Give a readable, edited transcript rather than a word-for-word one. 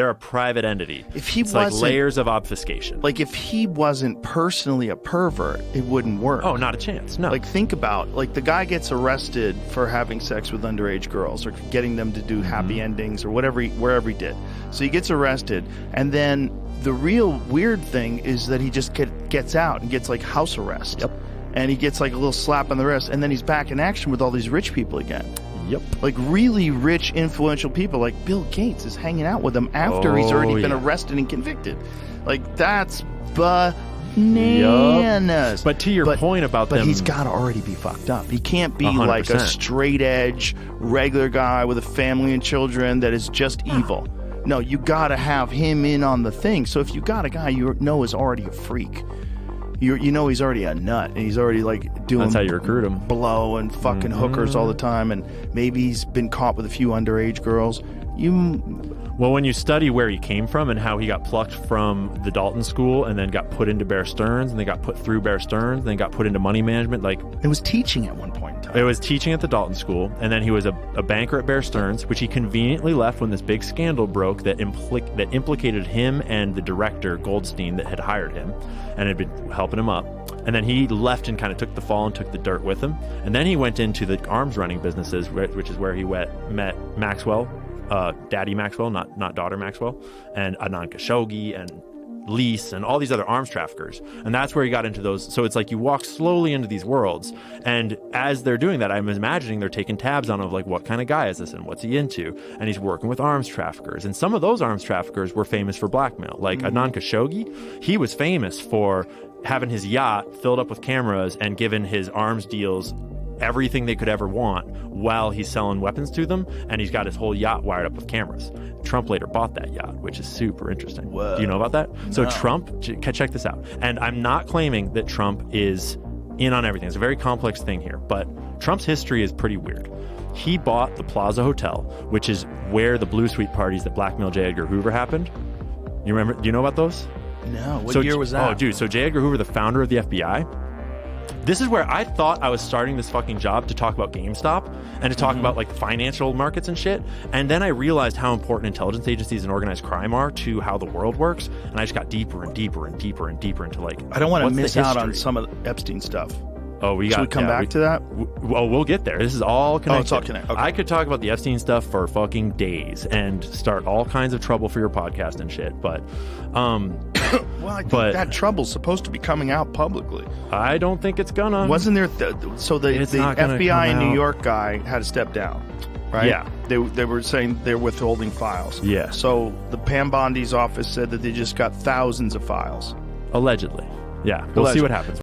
They're a private entity. If he it's wasn't, like layers of obfuscation. Like if he wasn't personally a pervert, it wouldn't work. Oh, not a chance. No. Like think about, like the guy gets arrested for having sex with underage girls or getting them to do happy endings or whatever, wherever he did. So he gets arrested, and then the real weird thing is that he just gets out and gets like house arrest. Yep. And he gets like a little slap on the wrist, and then he's back in action with all these rich people again. Yep. Like really rich, influential people. Like Bill Gates is hanging out with him after he's already been arrested and convicted. Like that's bananas. Yep. But to your point about them... But he's got to already be fucked up. He can't be 100%. like a straight edge, regular guy with a family and children that is just evil. No, you got to have him in on the thing. So if you got a guy you know is already a freak, you know he's already a nut, and he's already like doing... That's how you recruit him. Blow and fucking hookers all the time, and maybe he's been caught with a few underage girls. Well, when you study where he came from and how he got plucked from the Dalton School and then got put into Bear Stearns and then got put through Bear Stearns and then got put into money management, like... It was teaching at one point in time. It was teaching at the Dalton School, and then he was a banker at Bear Stearns, which he conveniently left when this big scandal broke that implicated him and the director, Goldstein, that had hired him and had been helping him up. And then he left and kind of took the fall and took the dirt with him. And then he went into the arms running businesses, which is where he met Maxwell, Daddy Maxwell, not daughter Maxwell, and Anand Khashoggi and Lease and all these other arms traffickers. And that's where he got into those. So it's like you walk slowly into these worlds, and as they're doing that, I'm imagining they're taking tabs on of like, what kind of guy is this and what's he into? And he's working with arms traffickers, and some of those arms traffickers were famous for blackmail. Like Anand Khashoggi, he was famous for having his yacht filled up with cameras and giving his arms deals everything they could ever want while he's selling weapons to them, and he's got his whole yacht wired up with cameras. Trump later bought that yacht, which is super interesting. Whoa. Do you know about that? No. So Trump, check this out, and I'm not claiming that Trump is in on everything. It's a very complex thing here, but Trump's history is pretty weird. He bought the Plaza Hotel, which is where the Blue Suite parties that blackmailed J. Edgar Hoover happened. You remember? Do you know about those? No. What year was that? Oh, dude. So J. Edgar Hoover, the founder of the FBI, this is where I thought I was starting this fucking job to talk about GameStop and to talk about like financial markets and shit. And then I realized how important intelligence agencies and organized crime are to how the world works. And I just got deeper and deeper and deeper and deeper into like, I don't want to miss out on history? some of the Epstein stuff. Oh, Should we come back to that? Well, we'll get there. This is all connected. Oh, it's all connected. Okay. I could talk about the Epstein stuff for fucking days and start all kinds of trouble for your podcast and shit. But, well, I think that trouble's supposed to be coming out publicly. I don't think it's gonna. Wasn't there? The FBI in New York guy had to step down, right? Yeah. They were saying they're withholding files. Yeah. So the Pam Bondi's office said that they just got thousands of files. Allegedly. Yeah. We'll see what happens.